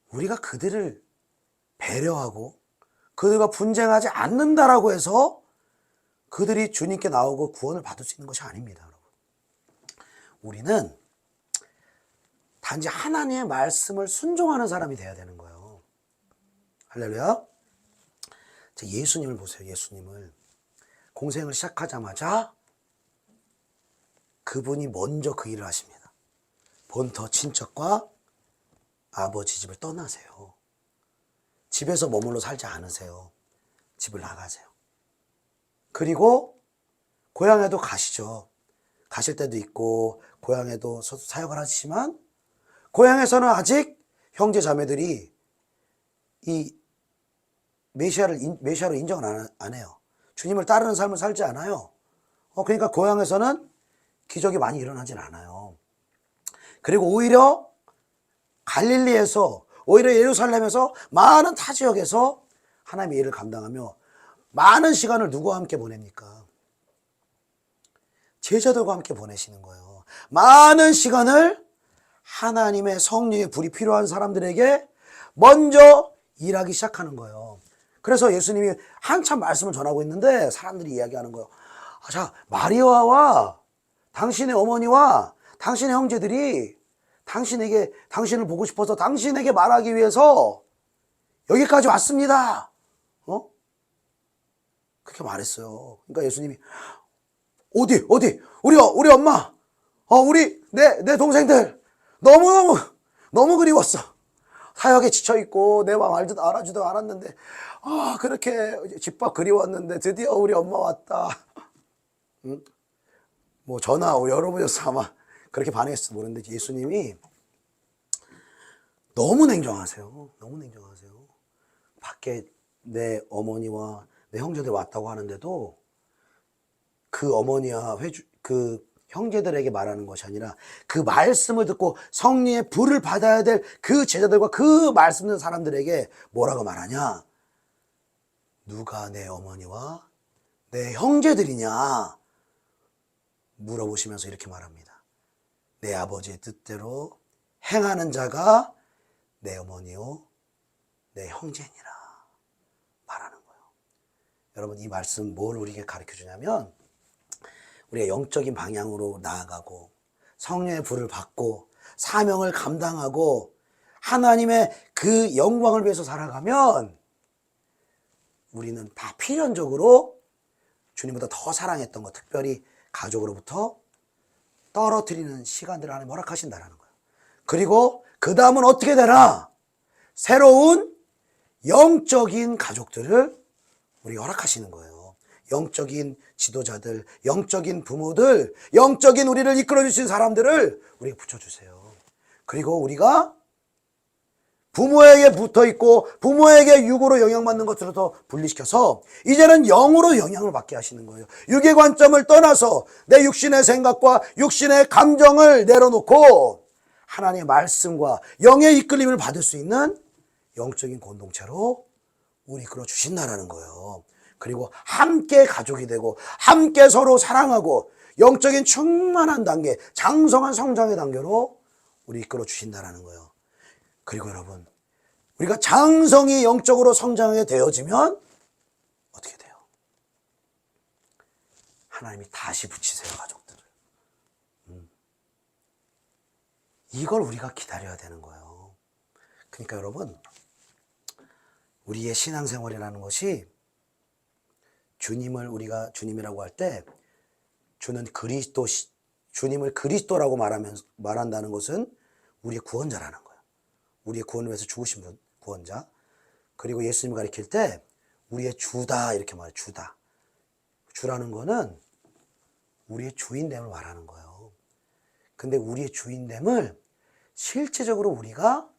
우리가 그들을 배려하고 그들과 분쟁하지 않는다라고 해서 그들이 주님께 나오고 구원을 받을 수 있는 것이 아닙니다, 여러분. 우리는 단지 하나님의 말씀을 순종하는 사람이 돼야 되는 거예요. 할렐루야. 예수님을 보세요. 예수님을 공생을 시작하자마자 그분이 먼저 그 일을 하십니다. 본터 친척과 아버지 집을 떠나세요. 집에서 머물러 살지 않으세요. 집을 나가세요. 그리고 고향에도 가시죠. 가실 때도 있고 고향에도 사역을 하시지만 고향에서는 아직 형제 자매들이 이 메시아로 인정을 안 해요. 주님을 따르는 삶을 살지 않아요. 그러니까 고향에서는 기적이 많이 일어나진 않아요. 그리고 오히려 갈릴리에서, 오히려 예루살렘에서 많은 타 지역에서 하나님의 일을 감당하며 많은 시간을 누구와 함께 보냅니까? 제자들과 함께 보내시는 거예요. 많은 시간을 하나님의 성령의 불이 필요한 사람들에게 먼저 일하기 시작하는 거예요. 그래서 예수님이 한참 말씀을 전하고 있는데 사람들이 이야기하는 거예요. 자, 마리아와 당신의 어머니와 당신의 형제들이 당신을 보고 싶어서 당신에게 말하기 위해서 여기까지 왔습니다. 그렇게 말했어요. 그러니까 예수님이 어디 우리 엄마, 내 동생들 너무 그리웠어. 사역에 지쳐있고 내 마음 알아주도 않았는데 그렇게 집밥 그리웠는데 드디어 우리 엄마 왔다. 응? 뭐 전화 여러분이었어 아마 그렇게 반응했을지 모르는데 예수님이 너무 냉정하세요. 너무 냉정하세요. 밖에 내 어머니와 내 형제들 왔다고 하는데도 그 어머니와 그 형제들에게 말하는 것이 아니라 그 말씀을 듣고 성령의 불을 받아야 될 그 제자들과 그 말씀 듣는 사람들에게 뭐라고 말하냐? 누가 내 어머니와 내 형제들이냐? 물어보시면서 이렇게 말합니다. 내 아버지의 뜻대로 행하는 자가 내 어머니요 내 형제니라 말하는 거예요. 여러분 이 말씀 뭘 우리에게 가르쳐 주냐면 우리가 영적인 방향으로 나아가고 성령의 불을 받고 사명을 감당하고 하나님의 그 영광을 위해서 살아가면 우리는 다 필연적으로 주님보다 더 사랑했던 것, 특별히 가족으로부터 떨어뜨리는 시간들을 하나님 허락하신다는 거예요. 그리고 그 다음은 어떻게 되나? 새로운 영적인 가족들을 우리가 허락하시는 거예요. 영적인 지도자들, 영적인 부모들, 영적인 우리를 이끌어주신 사람들을 우리가 붙여주세요. 그리고 우리가 부모에게 붙어있고 부모에게 육으로 영향받는 것으로부터 분리시켜서 이제는 영으로 영향을 받게 하시는 거예요. 육의 관점을 떠나서 내 육신의 생각과 육신의 감정을 내려놓고 하나님의 말씀과 영의 이끌림을 받을 수 있는 영적인 공동체로 우리 이끌어 주신다는 거예요. 그리고 함께 가족이 되고 함께 서로 사랑하고 영적인 충만한 단계, 장성한 성장의 단계로 우리 이끌어 주신다는 거예요. 그리고 여러분, 우리가 장성이 영적으로 성장하게 되어지면 어떻게 돼요? 하나님이 다시 붙이세요, 가족들을. 이걸 우리가 기다려야 되는 거예요. 그러니까 여러분, 우리의 신앙생활이라는 것이 주님을 우리가 주님이라고 할 때 주님을 그리스도라고 말한다는 것은 우리의 구원자라는 거예요. 우리의 구원을 위해서 죽으신 분, 구원자. 그리고 예수님을 가리킬 때 우리의 주다 이렇게 말해요. 주다. 주라는 거는 우리의 주인됨을 말하는 거예요. 근데 우리의 주인됨을 실제적으로 우리가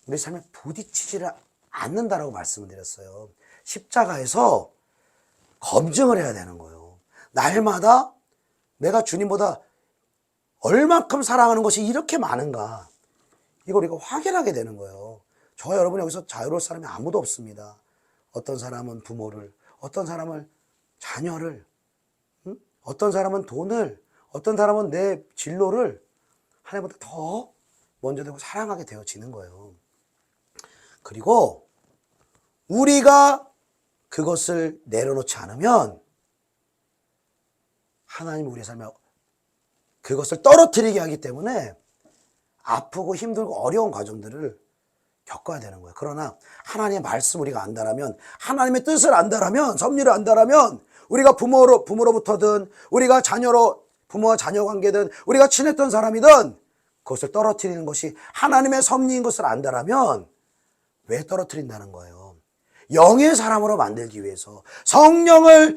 우리 삶에 부딪히지를 않는다라고 말씀을 드렸어요. 십자가에서 검증을 해야 되는 거예요. 날마다 내가 주님보다 얼만큼 사랑하는 것이 이렇게 많은가, 이걸 우리가 확인하게 되는 거예요. 저와 여러분 여기서 자유로울 사람이 아무도 없습니다. 어떤 사람은 부모를, 어떤 사람은 자녀를, 어떤 사람은 돈을, 어떤 사람은 내 진로를 하나님보다 더 먼저 되고 사랑하게 되어지는 거예요. 그리고 우리가 그것을 내려놓지 않으면 하나님이 우리의 삶에 그것을 떨어뜨리게 하기 때문에 아프고 힘들고 어려운 과정들을 겪어야 되는 거예요. 그러나 하나님의 말씀 우리가 안다라면, 하나님의 뜻을 안다라면, 섭리를 안다라면, 우리가 부모로부터든 우리가 부모와 자녀 관계든 우리가 친했던 사람이든 그것을 떨어뜨리는 것이 하나님의 섭리인 것을 안다라면 왜 떨어뜨린다는 거예요? 영의 사람으로 만들기 위해서 성령의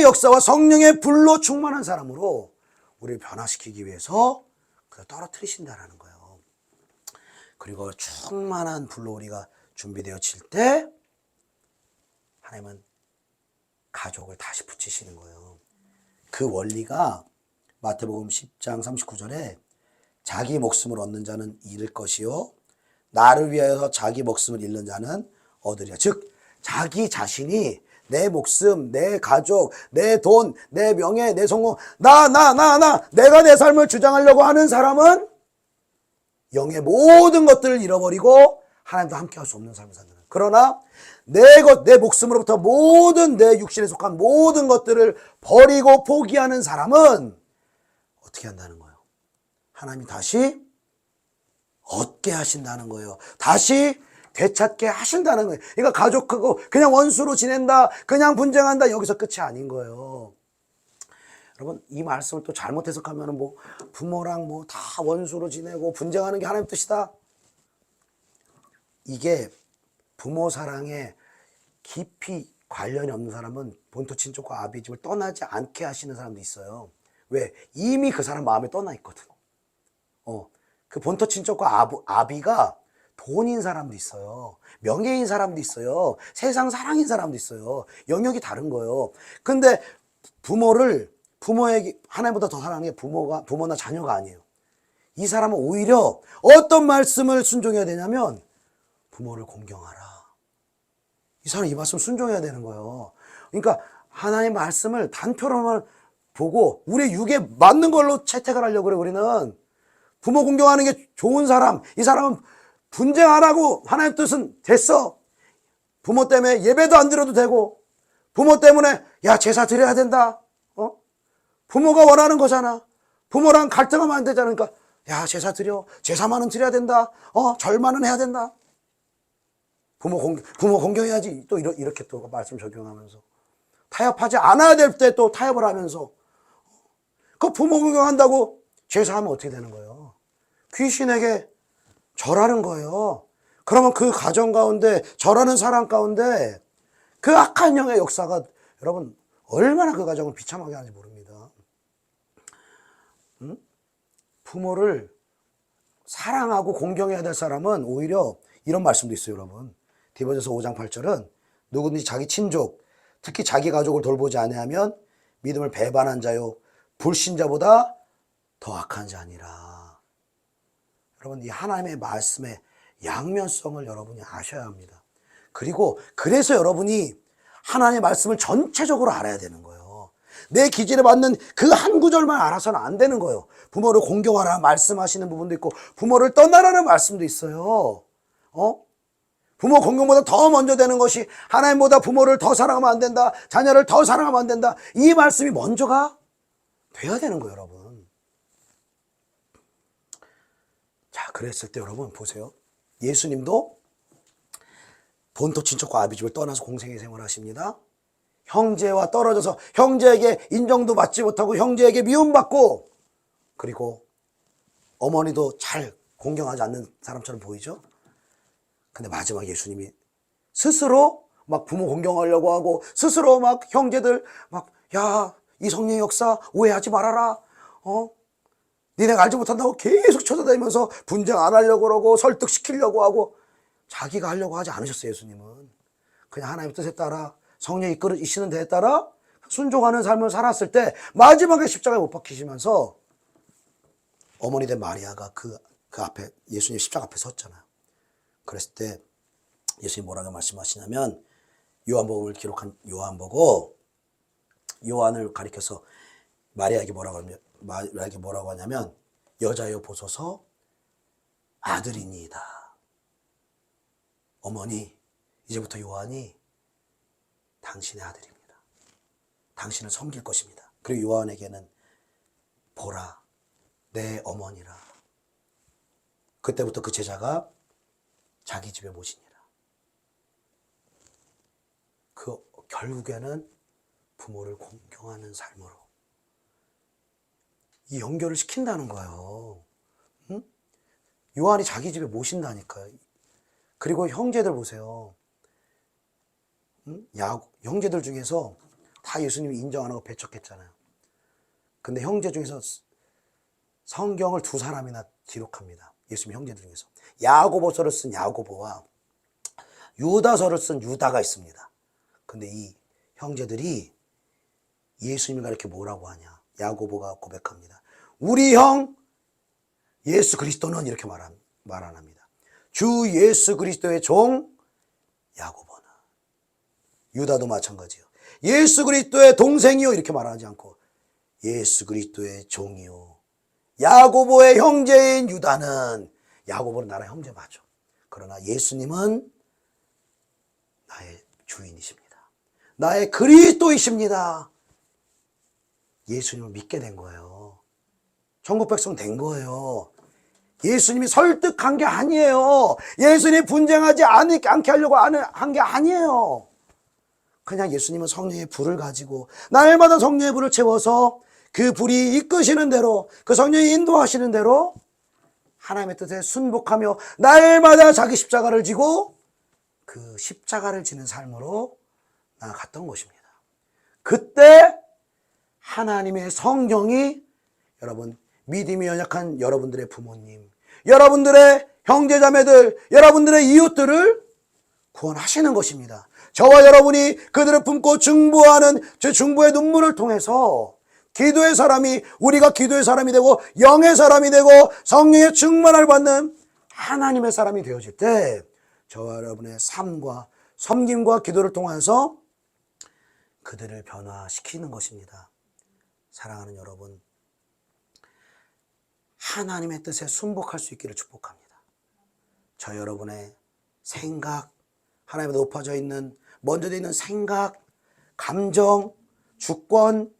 역사와 성령의 불로 충만한 사람으로 우리를 변화시키기 위해서 그걸 떨어뜨리신다는 거예요. 그리고 충만한 불로 우리가 준비되어질 때 하나님은 가족을 다시 붙이시는 거예요. 그 원리가 마태복음 10장 39절에 자기 목숨을 얻는 자는 잃을 것이요 나를 위하여 자기 목숨을 잃는 자는 얻으리라. 즉 자기 자신이 내 목숨, 내 가족, 내 돈, 내 명예, 내 성공, 내가 내 삶을 주장하려고 하는 사람은 영의 모든 것들을 잃어버리고 하나님도 함께 할 수 없는 삶을 산다는 거예요. 그러나 내 목숨으로부터 모든 내 육신에 속한 모든 것들을 버리고 포기하는 사람은 어떻게 한다는 거예요? 하나님이 다시 얻게 하신다는 거예요. 다시 되찾게 하신다는 거예요. 그러니까 가족하고 그냥 원수로 지낸다, 그냥 분쟁한다, 여기서 끝이 아닌 거예요. 여러분, 이 말씀을 또 잘못 해석하면 뭐 부모랑 뭐 다 원수로 지내고 분쟁하는 게 하나님 뜻이다. 이게 부모 사랑에 깊이 관련이 없는 사람은 본토 친족과 아비 집을 떠나지 않게 하시는 사람도 있어요. 왜? 이미 그 사람 마음에 떠나 있거든. 그 본토 친족과 아비가 돈인 사람도 있어요. 명예인 사람도 있어요. 세상 사랑인 사람도 있어요. 영역이 다른 거예요. 근데 부모에게 하나님보다 더 사랑해 부모나 자녀가 아니에요. 이 사람은 오히려 어떤 말씀을 순종해야 되냐면 부모를 공경하라. 이 사람 이 말씀 순종해야 되는 거예요. 그러니까 하나님의 말씀을 단표로만 보고 우리의 육에 맞는 걸로 채택을 하려고 그래. 우리는 부모 공경하는 게 좋은 사람, 이 사람은 분쟁 안 하고 하나님 뜻은 됐어. 부모 때문에 예배도 안 드려도 되고, 부모 때문에 야 제사 드려야 된다. 부모가 원하는 거잖아. 부모랑 갈등하면 안 되잖아. 그러니까 야 제사 드려, 제사만은 드려야 된다. 절만은 해야 된다. 부모 공경해야지. 또 이렇게 또 말씀 적용하면서 타협하지 않아야 될 때 또 타협을 하면서 그 부모 공경한다고 제사하면 어떻게 되는 거예요? 귀신에게 절하는 거예요. 그러면 그 가정 가운데 절하는 사람 가운데 그 악한 영의 역사가 여러분 얼마나 그 가정을 비참하게 하는지 모릅니다. 부모를 사랑하고 공경해야 될 사람은 오히려 이런 말씀도 있어요. 여러분 디모데전서 5장 8절은 누구든지 자기 친족 특히 자기 가족을 돌보지 아니하면 믿음을 배반한 자요 불신자보다 더 악한 자니라. 여러분 이 하나님의 말씀의 양면성을 여러분이 아셔야 합니다. 그리고 그래서 여러분이 하나님의 말씀을 전체적으로 알아야 되는 거예요. 내 기질에 맞는 그 한 구절만 알아서는 안 되는 거예요. 부모를 공경하라 말씀하시는 부분도 있고 부모를 떠나라는 말씀도 있어요. 부모 공경보다 더 먼저 되는 것이 하나님보다 부모를 더 사랑하면 안 된다. 자녀를 더 사랑하면 안 된다. 이 말씀이 먼저가 돼야 되는 거예요, 여러분. 자, 그랬을 때 여러분 보세요. 예수님도 본토 친척과 아비집을 떠나서 공생의 생활을 하십니다. 형제와 떨어져서 형제에게 인정도 받지 못하고 형제에게 미움받고 그리고 어머니도 잘 공경하지 않는 사람처럼 보이죠? 근데 마지막에 예수님이 스스로 막 부모 공경하려고 하고 스스로 막 형제들 막 야, 이 성령의 역사 오해하지 말아라. 니네가 알지 못한다고 계속 쳐다다니면서 분쟁 안 하려고 그러고 설득시키려고 하고 자기가 하려고 하지 않으셨어요. 예수님은 그냥 하나님의 뜻에 따라 성령이 이끄시는 데에 따라 순종하는 삶을 살았을 때 마지막에 십자가에 못 박히시면서 어머니 된 마리아가 그 앞에 예수님 십자가 앞에 섰잖아요. 그랬을 때 예수님 뭐라고 말씀하시냐면 요한복음을 기록한 요한 보고 요한을 가리켜서 마리아에게 뭐라고 하냐면 여자여 보소서 아들이니이다. 어머니 이제부터 요한이 당신의 아들입니다. 당신을 섬길 것입니다. 그리고 요한에게는 보라 내 어머니라. 그때부터 그 제자가 자기 집에 모시니라. 그 결국에는 부모를 공경하는 삶으로 이 연결을 시킨다는 거예요. 응? 요한이 자기 집에 모신다니까요. 그리고 형제들 보세요. 응? 형제들 중에서 다 예수님이 인정 안 하고 배척했잖아요. 근데 형제 중에서 성경을 2사람이나 기록합니다. 예수님 형제들 중에서 야고보서를 쓴 야고보와 유다서를 쓴 유다가 있습니다. 근데 이 형제들이 예수님을 가리켜 뭐라고 하냐. 야고보가 고백합니다. 우리 형 예수 그리스도는 이렇게 말 안 합니다. 주 예수 그리스도의 종 야고보는. 유다도 마찬가지예요. 예수 그리스도의 동생이요 이렇게 말하지 않고 예수 그리스도의 종이요. 야고보의 형제인 유다는 야고보는 나라 형제 맞아. 그러나 예수님은 나의 주인이십니다. 나의 그리스도이십니다. 예수님을 믿게 된 거예요. 천국 백성 된 거예요. 예수님이 설득한 게 아니에요. 예수님이 분쟁하지 않게 하려고 한 게 아니에요. 그냥 예수님은 성령의 불을 가지고 날마다 성령의 불을 채워서 그 불이 이끄시는 대로, 그 성령이 인도하시는 대로 하나님의 뜻에 순복하며 날마다 자기 십자가를 지고 그 십자가를 지는 삶으로 나아갔던 것입니다. 그때 하나님의 성령이 여러분, 믿음이 연약한 여러분들의 부모님, 여러분들의 형제자매들, 여러분들의 이웃들을 구원하시는 것입니다. 저와 여러분이 그들을 품고 중보하는 저 중보의 눈물을 통해서 기도의 사람이, 우리가 기도의 사람이 되고 영의 사람이 되고 성령의 충만을 받는 하나님의 사람이 되어질 때 저와 여러분의 삶과 섬김과 기도를 통해서 그들을 변화시키는 것입니다. 사랑하는 여러분, 하나님의 뜻에 순복할 수 있기를 축복합니다. 저 여러분의 생각, 하나님에 높아져 있는, 먼저 있는 생각, 감정, 주권,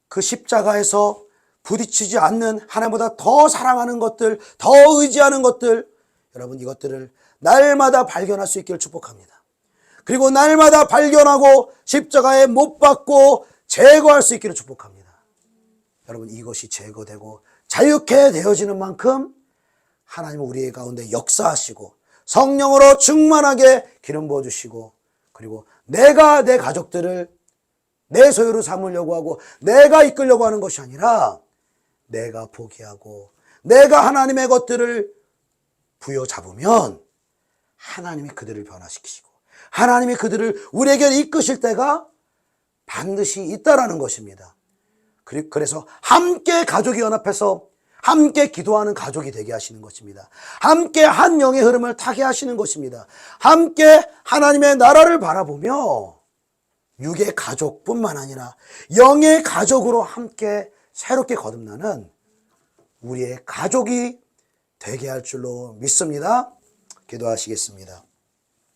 그 십자가에서 부딪히지 않는 하나님보다 더 사랑하는 것들, 더 의지하는 것들, 여러분 이것들을 날마다 발견할 수 있기를 축복합니다. 그리고 날마다 발견하고 십자가에 못 박고 제거할 수 있기를 축복합니다. 여러분 이것이 제거되고 자유케 되어지는 만큼 하나님은 우리 가운데 역사하시고 성령으로 충만하게 기름 부어주시고, 그리고 내가 내 가족들을 내 소유로 삼으려고 하고 내가 이끌려고 하는 것이 아니라 내가 포기하고 내가 하나님의 것들을 부여잡으면 하나님이 그들을 변화시키시고 하나님이 그들을 우리에게 이끄실 때가 반드시 있다라는 것입니다. 그래서 함께 가족이 연합해서 함께 기도하는 가족이 되게 하시는 것입니다. 함께 한 영의 흐름을 타게 하시는 것입니다. 함께 하나님의 나라를 바라보며 육의 가족뿐만 아니라 영의 가족으로 함께 새롭게 거듭나는 우리의 가족이 되게 할 줄로 믿습니다. 기도하시겠습니다.